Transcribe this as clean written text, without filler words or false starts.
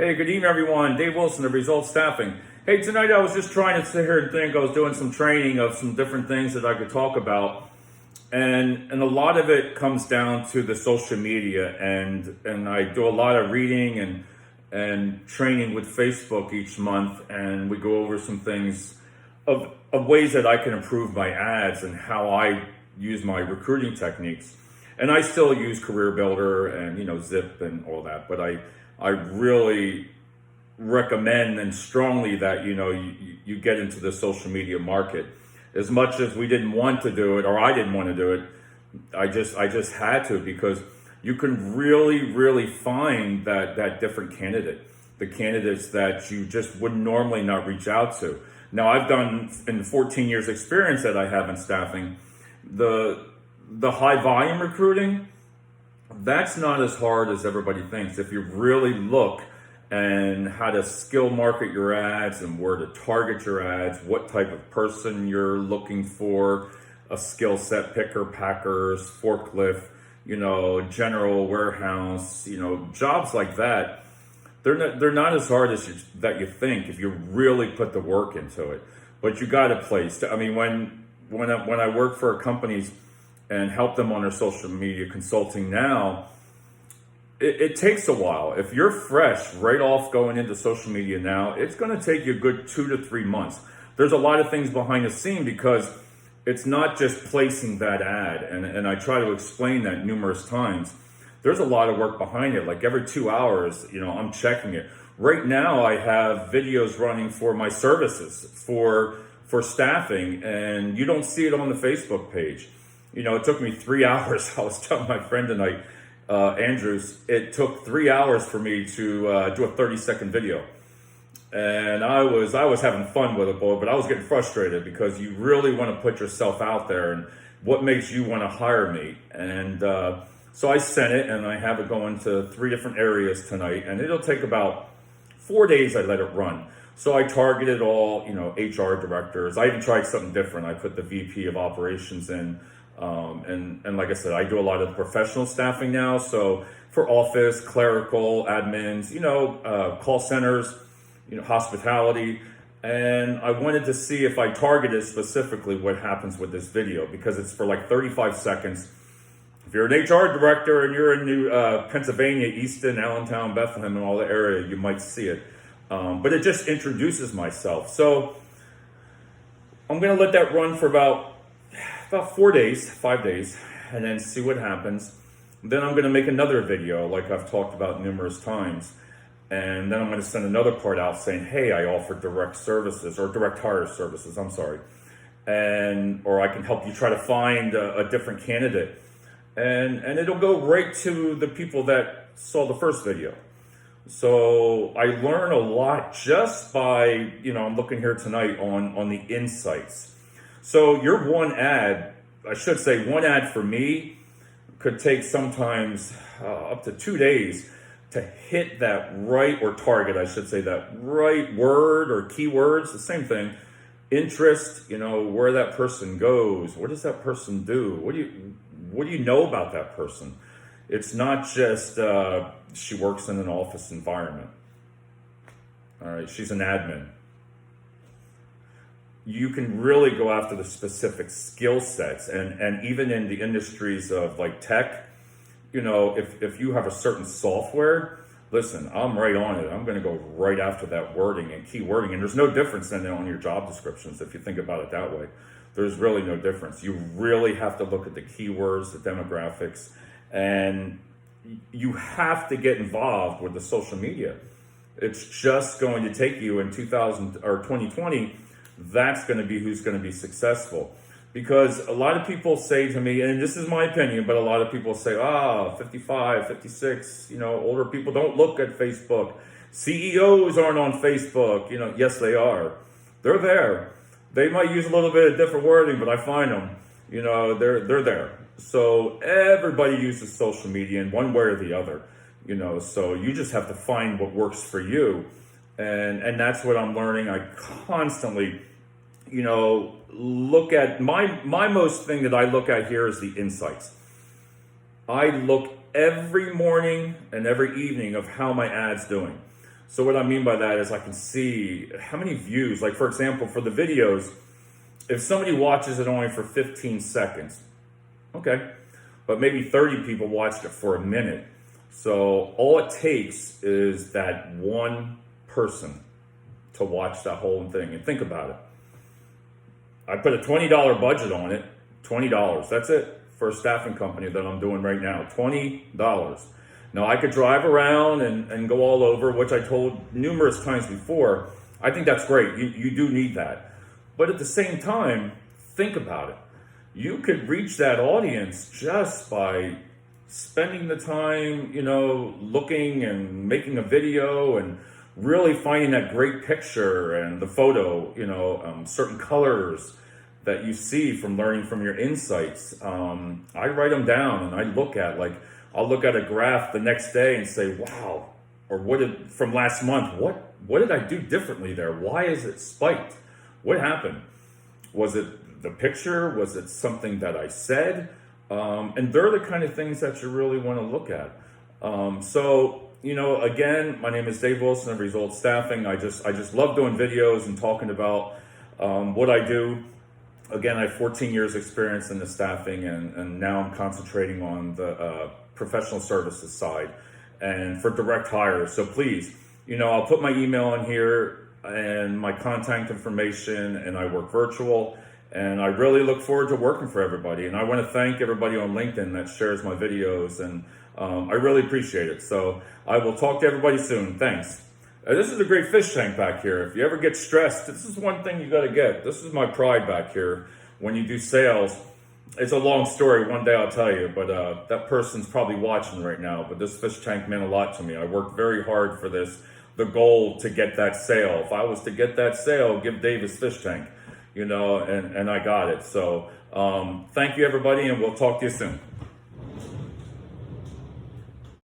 Hey, good evening, everyone. Dave Wilson of Results Staffing. Hey, tonight I was just trying to sit here and think. I was doing some training of some different things that I could talk about, and a lot of it comes down to the social media, and I do a lot of reading and training with Facebook each month, and we go over some things of ways that I can improve my ads and how I use my recruiting techniques. And I still use Career Builder and Zip and all that, but I really recommend and strongly that you get into the social media market. As much as we didn't want to do it, or I didn't want to do it, I just had to, because you can really find that different candidate, the candidates that you just would normally not reach out to. Now, I've done, in the 14 years experience that I have in staffing, the high volume recruiting, that's not as hard as everybody thinks. If you really look and how to skill market your ads and where to target your ads, what type of person you're looking for, a skill set, picker, packers, forklift, general warehouse, jobs like that, they're not as hard as that you think if you really put the work into it. But you got a place. When I work for companies and help them on their social media consulting now, it takes a while. If you're fresh right off going into social media now, it's going to take you a good 2 to 3 months. There's a lot of things behind the scene, because it's not just placing that ad, and I try to explain that numerous times. There's a lot of work behind it. Like every 2 hours, I'm checking it. Right now, I have videos running for my services for staffing, and you don't see it on the Facebook page. It took me 3 hours. I was telling my friend tonight, Andrews, it took 3 hours for me to do a 30-second video. And I was having fun with it, but I was getting frustrated, because you really want to put yourself out there and what makes you want to hire me. And so I sent it, and I have it go into 3 different areas tonight, and it'll take about 4 days. I let it run. So I targeted all, HR directors. I even tried something different. I put the VP of operations in. And like I said, I do a lot of professional staffing now. So for office, clerical, admins, call centers, hospitality. And I wanted to see if I targeted specifically what happens with this video, because it's for like 35 seconds. If you're an HR director and you're in New Pennsylvania, Easton, Allentown, Bethlehem, and all the area, you might see it. But it just introduces myself. So I'm going to let that run for about 5 days, and then see what happens. Then I'm going to make another video, like I've talked about numerous times. And then I'm going to send another part out saying, hey, I offer direct services, or direct hire services, or I can help you try to find a different candidate. And it'll go right to the people that saw the first video. So I learn a lot just by, I'm looking here tonight on the insights. So your one ad for me could take sometimes up to 2 days to hit that right, or target, that right word or keywords, the same thing. Interest, where that person goes, what does that person do? What do you know about that person? It's not just she works in an office environment. All right, she's an admin. You can really go after the specific skill sets, and even in the industries of like tech, if you have a certain software, listen, I'm right on it. I'm going to go right after that wording and key wording. And there's no difference then on your job descriptions, if you think about it that way. There's really no difference. You really have to look at the keywords, the demographics, and you have to get involved with the social media. It's just going to take you in 2020. That's going to be who's going to be successful. Because a lot of people say to me, and this is my opinion, but a lot of people say, 55, 56, older people don't look at Facebook. CEOs aren't on Facebook. Yes, they are. They're there. They might use a little bit of different wording, but I find them, they're there. So everybody uses social media in one way or the other, so you just have to find what works for you. And that's what I'm learning. I constantly, look at my most thing that I look at here is the insights. I look every morning and every evening of how my ad's doing. So what I mean by that is I can see how many views, like for example, for the videos, if somebody watches it only for 15 seconds, okay, but maybe 30 people watched it for a minute. So all it takes is that one person to watch that whole thing. And think about it. I put a $20 budget on it, $20. That's it for a staffing company that I'm doing right now, $20. Now I could drive around and go all over, which I told numerous times before. I think that's great. You do need that. But at the same time, think about it. You could reach that audience just by spending the time, looking and making a video and really finding that great picture and the photo, certain colors that you see from learning from your insights. I write them down and I look at, I'll look at a graph the next day and say, wow, or from last month, what did I do differently there? Why is it spiked? What happened? Was it the picture? Was it something that I said? And they're the kind of things that you really want to look at. Again, my name is Dave Wilson of Results Staffing. I just love doing videos and talking about what I do. Again, I have 14 years experience in the staffing, and now I'm concentrating on the professional services side and for direct hire. So please, I'll put my email in here and my contact information, and I work virtual. And I really look forward to working for everybody. And I want to thank everybody on LinkedIn that shares my videos. And I really appreciate it. So I will talk to everybody soon. Thanks. This is a great fish tank back here. If you ever get stressed, this is one thing you got to get. This is my pride back here. When you do sales, it's a long story. One day I'll tell you. But that person's probably watching right now. But this fish tank meant a lot to me. I worked very hard for this. The goal to get that sale. If I was to get that sale, give Dave his fish tank. And I got it. So thank you, everybody, and we'll talk to you soon.